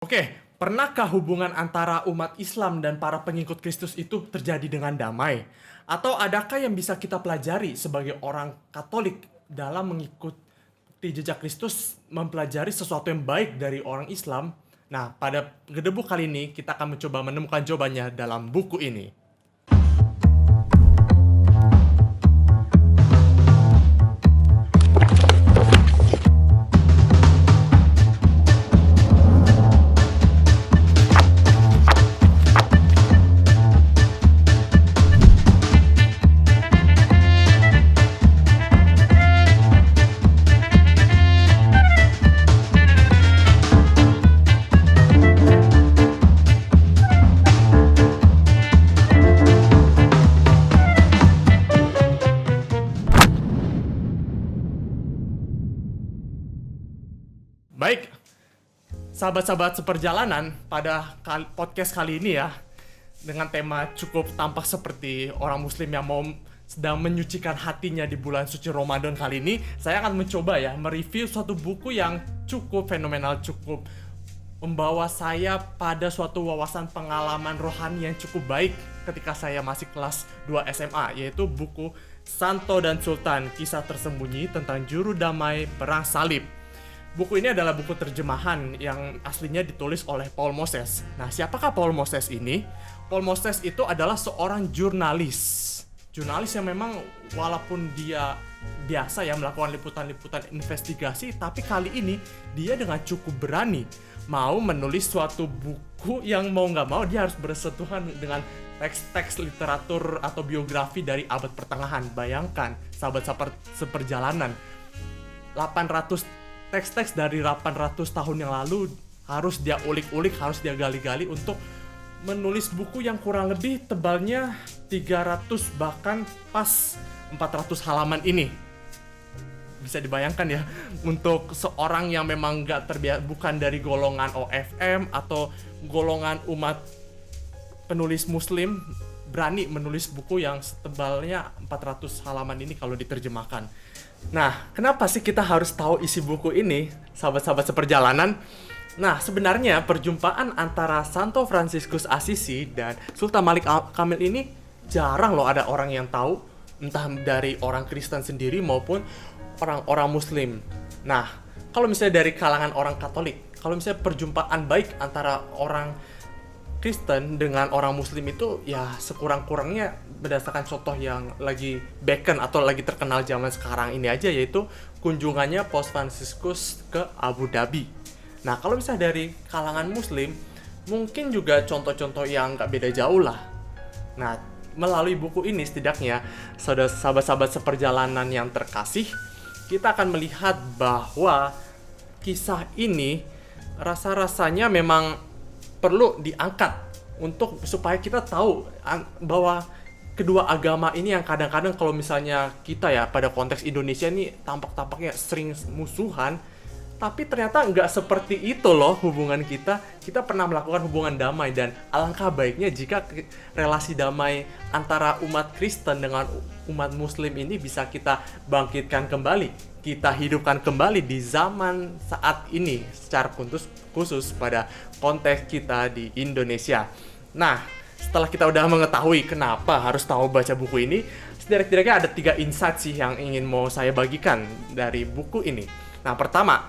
Oke, pernahkah hubungan antara umat Islam dan para pengikut Kristus itu terjadi dengan damai? Atau adakah yang bisa kita pelajari sebagai orang Katolik dalam mengikuti jejak Kristus, mempelajari sesuatu yang baik dari orang Islam? Nah, pada Gedebuk kali ini kita akan mencoba menemukan jawabannya dalam buku ini. Baik, sahabat-sahabat seperjalanan, pada podcast kali ini ya, dengan tema cukup tampak seperti orang muslim yang sedang menyucikan hatinya di bulan suci Ramadan kali ini, saya akan mencoba ya mereview suatu buku yang cukup fenomenal, cukup membawa saya pada suatu wawasan pengalaman rohani yang cukup baik ketika saya masih kelas 2 SMA, yaitu buku Santo dan Sultan, Kisah Tersembunyi tentang Juru Damai Perang Salib. Buku ini adalah buku terjemahan yang aslinya ditulis oleh Paul Moses. Nah, siapakah Paul Moses ini? Paul Moses itu adalah seorang jurnalis. Jurnalis yang memang walaupun dia biasa ya melakukan liputan-liputan investigasi, tapi kali ini dia dengan cukup berani mau menulis suatu buku yang mau nggak mau dia harus bersentuhan dengan teks-teks literatur atau biografi dari abad pertengahan. Bayangkan, sahabat-sahabat seperjalanan, 800 teks-teks dari 800 tahun yang lalu harus dia ulik-ulik, harus dia gali-gali untuk menulis buku yang kurang lebih tebalnya 300 bahkan pas 400 halaman ini. Bisa dibayangkan ya, untuk seorang yang memang gak terbiasa, bukan dari golongan OFM atau golongan umat penulis muslim, berani menulis buku yang setebalnya 400 halaman ini kalau diterjemahkan. Nah, kenapa sih kita harus tahu isi buku ini, sahabat-sahabat seperjalanan? Nah, sebenarnya perjumpaan antara Santo Fransiskus Assisi dan Sultan Malik Al-Kamil ini jarang loh ada orang yang tahu, entah dari orang Kristen sendiri maupun orang-orang Muslim. Nah, kalau misalnya dari kalangan orang Katolik, kalau misalnya perjumpaan baik antara orang Kristen dengan orang Muslim itu ya sekurang-kurangnya berdasarkan contoh yang lagi beacon atau lagi terkenal zaman sekarang ini aja, yaitu kunjungannya Paus Fransiskus ke Abu Dhabi. Nah, kalau misalnya dari kalangan Muslim, mungkin juga contoh-contoh yang gak beda jauh lah. Nah, melalui buku ini setidaknya, sahabat-sahabat seperjalanan yang terkasih, kita akan melihat bahwa kisah ini rasa-rasanya memang perlu diangkat untuk supaya kita tahu bahwa kedua agama ini yang kadang-kadang kalau misalnya kita ya pada konteks Indonesia ini tampak-tampaknya sering musuhan, tapi ternyata nggak seperti itu loh hubungan kita. Kita pernah melakukan hubungan damai, dan alangkah baiknya jika relasi damai antara umat Kristen dengan umat Muslim ini bisa kita bangkitkan kembali, kita hidupkan kembali di zaman saat ini secara khusus pada konteks kita di Indonesia. Nah, setelah kita udah mengetahui kenapa harus tahu baca buku ini, setidaknya ada 3 insight sih yang ingin mau saya bagikan dari buku ini. Nah, pertama,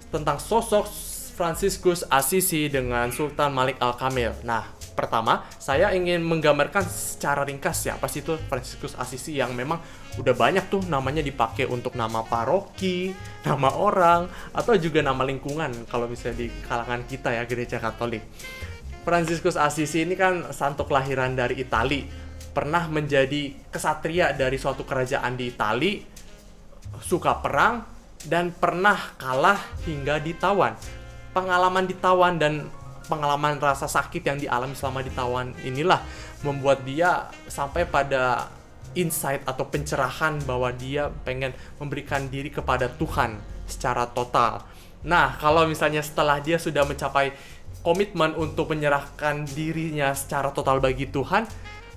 tentang sosok Fransiskus Assisi dengan Sultan Malik Al-Kamil. Nah, pertama, saya ingin menggambarkan secara ringkas siapa sih itu Fransiskus Assisi yang memang udah banyak tuh namanya dipakai untuk nama paroki, nama orang, atau juga nama lingkungan kalau misalnya di kalangan kita ya, Gereja Katolik. Fransiskus Assisi ini kan santo kelahiran dari Itali, pernah menjadi kesatria dari suatu kerajaan di Itali, suka perang, dan pernah kalah hingga ditawan. Pengalaman ditawan dan pengalaman rasa sakit yang dialami selama ditawan inilah membuat dia sampai pada insight atau pencerahan bahwa dia pengen memberikan diri kepada Tuhan secara total. Nah, kalau misalnya setelah dia sudah mencapai komitmen untuk menyerahkan dirinya secara total bagi Tuhan,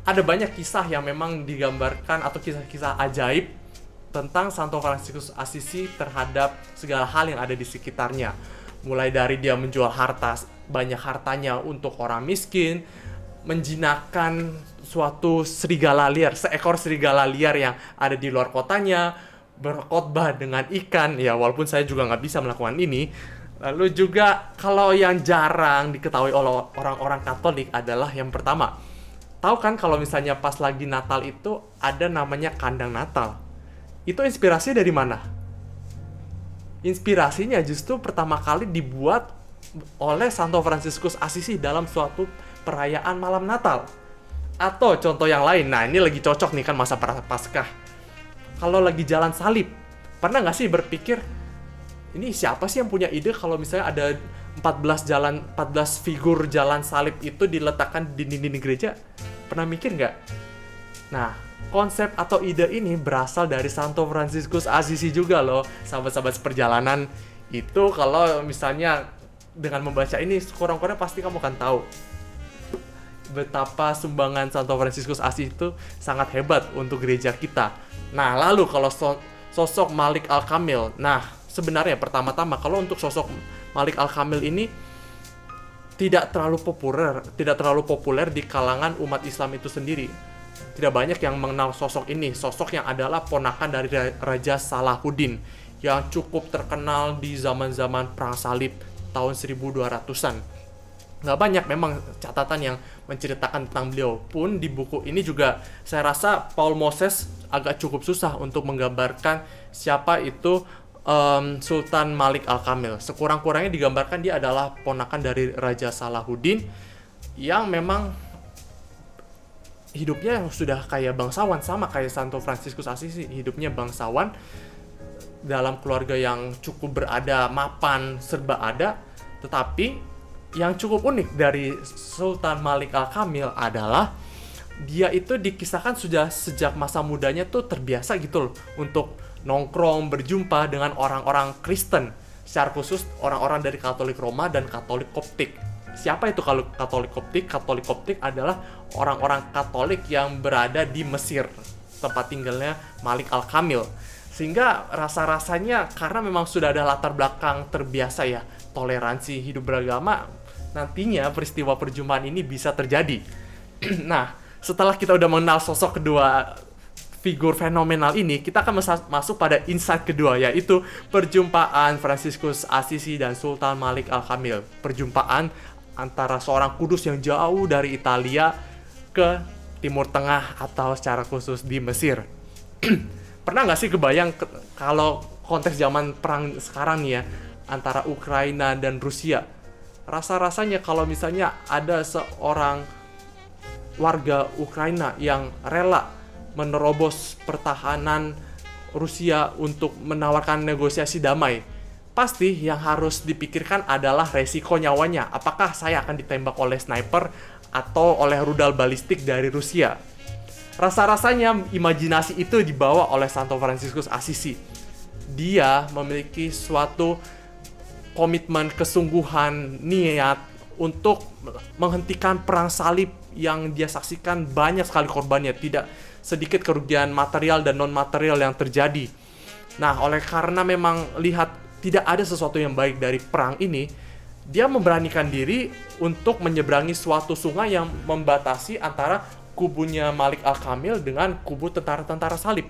ada banyak kisah yang memang digambarkan atau kisah-kisah ajaib tentang Santo Fransiskus Assisi terhadap segala hal yang ada di sekitarnya. Mulai dari dia menjual harta banyak hartanya untuk orang miskin, menjinakkan seekor serigala liar yang ada di luar kotanya, berkhotbah dengan ikan, ya walaupun saya juga nggak bisa melakukan ini. Lalu juga kalau yang jarang diketahui oleh orang-orang Katolik adalah yang pertama, tahu kan kalau misalnya pas lagi Natal itu ada namanya kandang Natal. Itu inspirasinya dari mana? Inspirasinya justru pertama kali dibuat oleh Santo Fransiskus Assisi dalam suatu perayaan malam Natal. Atau contoh yang lain, nah ini lagi cocok nih kan masa Paskah. Kalau lagi jalan salib, pernah nggak sih berpikir, ini siapa sih yang punya ide kalau misalnya ada 14 figur jalan salib itu diletakkan di dinding gereja? Pernah mikir nggak? Nah, konsep atau ide ini berasal dari Santo Fransiskus Assisi juga loh, sahabat-sahabat seperjalanan. Itu kalau misalnya dengan membaca ini, kurang-kurang pasti kamu akan tahu betapa sumbangan Santo Fransiskus Assisi itu sangat hebat untuk gereja kita. Nah, lalu kalau sosok Malik Al-Kamil, nah sebenarnya pertama-tama kalau untuk sosok Malik Al-Kamil ini tidak terlalu populer di kalangan umat Islam itu sendiri. Tidak banyak yang mengenal sosok ini, sosok yang adalah ponakan dari Raja Salahuddin yang cukup terkenal di zaman-zaman Perang Salib tahun 1200-an. Nggak banyak memang catatan yang menceritakan tentang beliau. Pun di buku ini juga saya rasa Paul Moses agak cukup susah untuk menggambarkan siapa itu Sultan Malik Al-Kamil. Sekurang-kurangnya digambarkan dia adalah ponakan dari Raja Salahuddin yang memang hidupnya sudah kayak bangsawan, sama kayak Santo Fransiskus Assisi, hidupnya bangsawan dalam keluarga yang cukup berada, mapan, serba ada. Tetapi yang cukup unik dari Sultan Malik Al-Kamil adalah dia itu dikisahkan sudah sejak masa mudanya tuh terbiasa gitu loh untuk nongkrong, berjumpa dengan orang-orang Kristen, secara khusus orang-orang dari Katolik Roma dan Katolik Koptik. Siapa itu kalau Katolik Koptik? Katolik Koptik adalah orang-orang Katolik yang berada di Mesir, tempat tinggalnya Malik Al-Kamil. Sehingga rasa-rasanya karena memang sudah ada latar belakang terbiasa ya, toleransi hidup beragama, nantinya peristiwa perjumpaan ini bisa terjadi. Nah, setelah kita udah mengenal sosok kedua figur fenomenal ini, kita akan masuk pada insight kedua, yaitu perjumpaan Fransiskus Assisi dan Sultan Malik Al-Kamil. Perjumpaan antara seorang kudus yang jauh dari Italia ke Timur Tengah atau secara khusus di Mesir. Pernah nggak sih kebayang kalau konteks zaman perang sekarang nih ya, antara Ukraina dan Rusia? Rasa-rasanya kalau misalnya ada seorang warga Ukraina yang rela menerobos pertahanan Rusia untuk menawarkan negosiasi damai, pasti yang harus dipikirkan adalah resiko nyawanya. Apakah saya akan ditembak oleh sniper atau oleh rudal balistik dari Rusia? Rasa-rasanya imajinasi itu dibawa oleh Santo Fransiskus Assisi. Dia memiliki suatu komitmen, kesungguhan, niat untuk menghentikan perang salib yang dia saksikan banyak sekali korbannya, tidak sedikit kerugian material dan non-material yang terjadi. Nah, oleh karena memang lihat tidak ada sesuatu yang baik dari perang ini, dia memberanikan diri untuk menyeberangi suatu sungai yang membatasi antara kubunya Malik Al-Kamil dengan kubu tentara-tentara salib.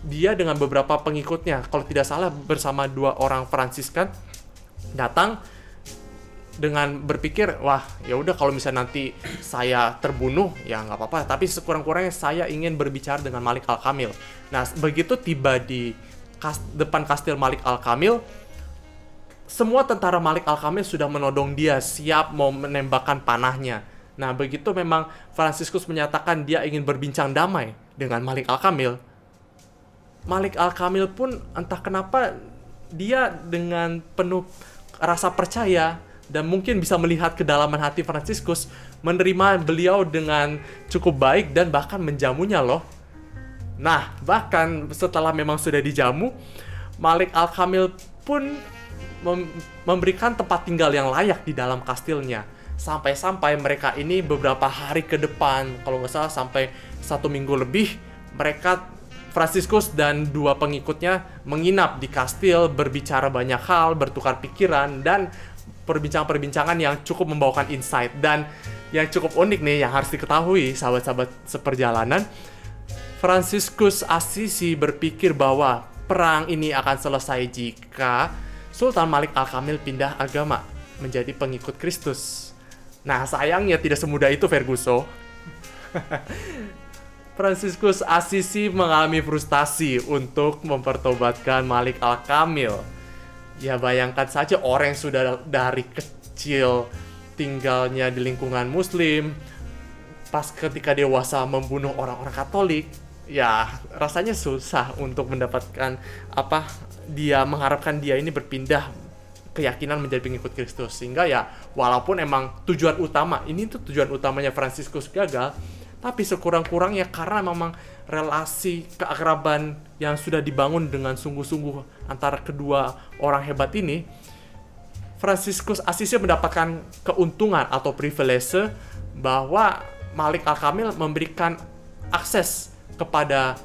Dia dengan beberapa pengikutnya, kalau tidak salah bersama 2 orang Fransiskan, datang dengan berpikir, wah ya udah kalau misalnya nanti saya terbunuh ya nggak apa-apa, tapi sekurang-kurangnya saya ingin berbicara dengan Malik Al-Kamil. Nah, begitu tiba di depan kastil Malik Al-Kamil, semua tentara Malik Al-Kamil sudah menodong dia, siap mau menembakkan panahnya. Nah, begitu memang Fransiskus menyatakan dia ingin berbincang damai dengan Malik Al-Kamil. Malik Al-Kamil pun entah kenapa dia dengan penuh rasa percaya dan mungkin bisa melihat kedalaman hati Fransiskus, menerima beliau dengan cukup baik dan bahkan menjamunya loh. Nah, bahkan setelah memang sudah dijamu, Malik Al-Kamil pun memberikan tempat tinggal yang layak di dalam kastilnya. Sampai-sampai mereka ini beberapa hari ke depan, kalau nggak salah sampai 1 minggu lebih, mereka Fransiskus dan 2 pengikutnya menginap di kastil, berbicara banyak hal, bertukar pikiran, dan perbincangan yang cukup membawakan insight. Dan yang cukup unik nih yang harus diketahui sahabat-sahabat seperjalanan, Fransiskus Assisi berpikir bahwa perang ini akan selesai jika Sultan Malik Al-Kamil pindah agama menjadi pengikut Kristus. Nah, sayangnya tidak semudah itu, Ferguson. Fransiskus Assisi mengalami frustasi untuk mempertobatkan Malik Al-Kamil. Ya, bayangkan saja orang yang sudah dari kecil tinggalnya di lingkungan Muslim, pas ketika dewasa membunuh orang-orang Katolik, ya rasanya susah untuk mendapatkan dia mengharapkan dia ini berpindah keyakinan menjadi pengikut Kristus. Sehingga ya walaupun emang tujuan utamanya Fransiskus gagal, tapi sekurang-kurangnya karena memang relasi keakraban yang sudah dibangun dengan sungguh-sungguh antara kedua orang hebat ini, Fransiskus Assisi mendapatkan keuntungan atau privilege bahwa Malik Al-Kamil memberikan akses kepada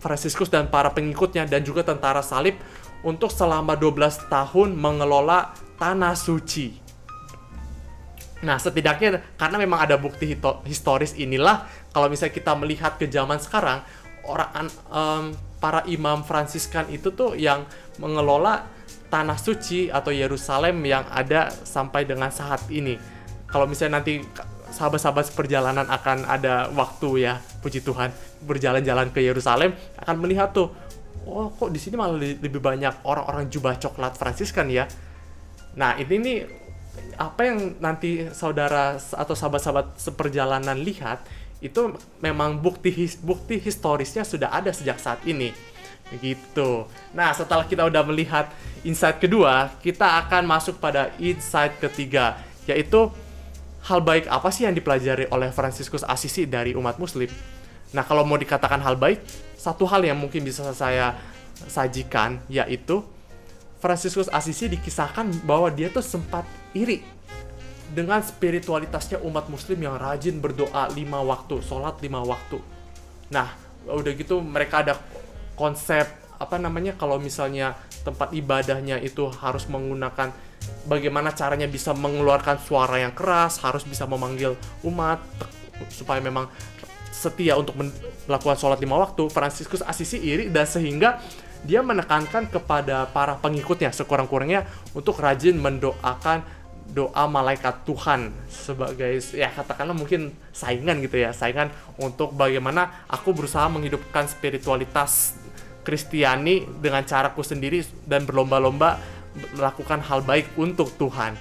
Fransiskus dan para pengikutnya dan juga tentara salib untuk selama 12 tahun mengelola tanah suci. Nah, setidaknya karena memang ada bukti historis inilah, kalau misalnya kita melihat ke zaman sekarang, para imam Fransiskan itu tuh yang mengelola tanah suci atau Yerusalem yang ada sampai dengan saat ini. Kalau misalnya nanti sahabat-sahabat seperjalanan akan ada waktu ya, puji Tuhan, berjalan-jalan ke Yerusalem, akan melihat tuh, oh kok di sini malah lebih banyak orang-orang jubah coklat Fransiskan ya. Nah, ini nih apa yang nanti saudara atau sahabat-sahabat seperjalanan lihat itu memang bukti historisnya sudah ada sejak saat ini. Begitu. Nah, setelah kita udah melihat insight kedua, kita akan masuk pada insight ketiga, yaitu hal baik apa sih yang dipelajari oleh Fransiskus Assisi dari umat Muslim. Nah, kalau mau dikatakan hal baik, satu hal yang mungkin bisa saya sajikan, yaitu Fransiskus Assisi dikisahkan bahwa dia tuh sempat iri dengan spiritualitasnya umat Muslim yang rajin berdoa 5 waktu, sholat 5 waktu. Nah, udah gitu mereka ada konsep kalau misalnya tempat ibadahnya itu harus menggunakan bagaimana caranya bisa mengeluarkan suara yang keras, harus bisa memanggil umat supaya memang setia untuk melakukan sholat 5 waktu. Fransiskus Assisi iri dan sehingga dia menekankan kepada para pengikutnya sekurang-kurangnya untuk rajin mendoakan doa malaikat Tuhan sebagai ya katakanlah mungkin saingan gitu ya, saingan untuk bagaimana aku berusaha menghidupkan spiritualitas Kristiani dengan caraku sendiri dan berlomba-lomba melakukan hal baik untuk Tuhan.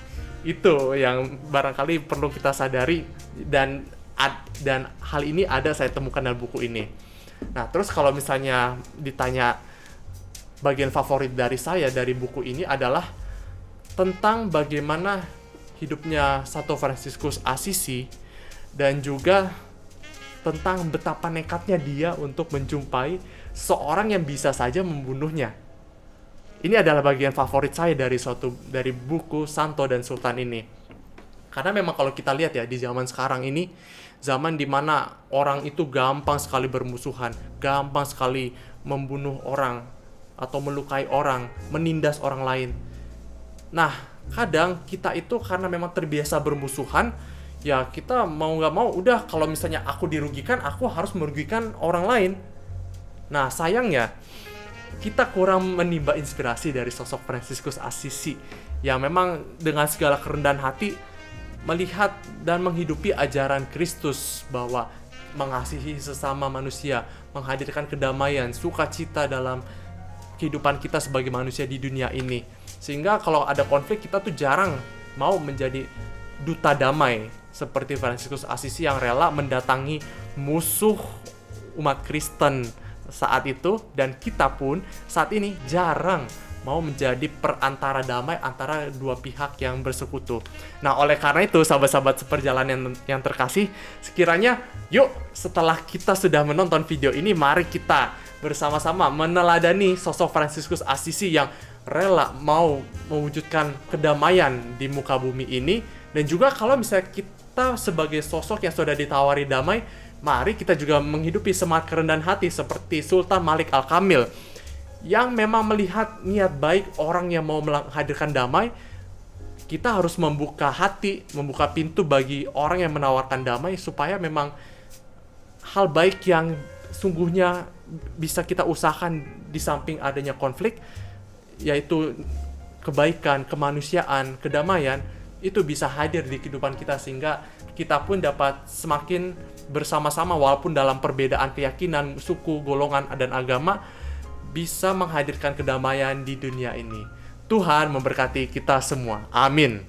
Itu yang barangkali perlu kita sadari dan hal ini ada saya temukan dalam buku ini. Nah, terus kalau misalnya ditanya bagian favorit dari saya dari buku ini adalah tentang bagaimana hidupnya Santo Fransiskus Assisi dan juga tentang betapa nekatnya dia untuk menjumpai seorang yang bisa saja membunuhnya. Ini adalah bagian favorit saya dari buku Santo dan Sultan ini. Karena memang kalau kita lihat ya di zaman sekarang ini, zaman dimana orang itu gampang sekali bermusuhan, gampang sekali membunuh orang atau melukai orang, menindas orang lain. Nah, kadang kita itu karena memang terbiasa bermusuhan, ya kita mau nggak mau udah kalau misalnya aku dirugikan, aku harus merugikan orang lain. Nah, sayangnya kita kurang menimba inspirasi dari sosok Fransiskus Assisi yang memang dengan segala kerendahan hati melihat dan menghidupi ajaran Kristus bahwa mengasihi sesama manusia, menghadirkan kedamaian, sukacita dalam kehidupan kita sebagai manusia di dunia ini. Sehingga kalau ada konflik kita tuh jarang mau menjadi duta damai seperti Fransiskus Assisi yang rela mendatangi musuh umat Kristen saat itu, dan kita pun saat ini jarang mau menjadi perantara damai antara dua pihak yang bersekutu. Nah, oleh karena itu sahabat-sahabat seperjalanan yang terkasih, sekiranya yuk setelah kita sudah menonton video ini, mari kita bersama-sama meneladani sosok Fransiskus Assisi yang rela mau mewujudkan kedamaian di muka bumi ini. Dan juga kalau misalnya kita sebagai sosok yang sudah ditawari damai, mari kita juga menghidupi semangat kerendahan hati seperti Sultan Malik Al-Kamil yang memang melihat niat baik orang yang mau menghadirkan damai, kita harus membuka hati, membuka pintu bagi orang yang menawarkan damai, supaya memang hal baik yang sungguhnya bisa kita usahakan di samping adanya konflik, yaitu kebaikan, kemanusiaan, kedamaian, itu bisa hadir di kehidupan kita, sehingga kita pun dapat semakin bersama-sama walaupun dalam perbedaan keyakinan, suku, golongan, dan agama, bisa menghadirkan kedamaian di dunia ini. Tuhan memberkati kita semua. Amin.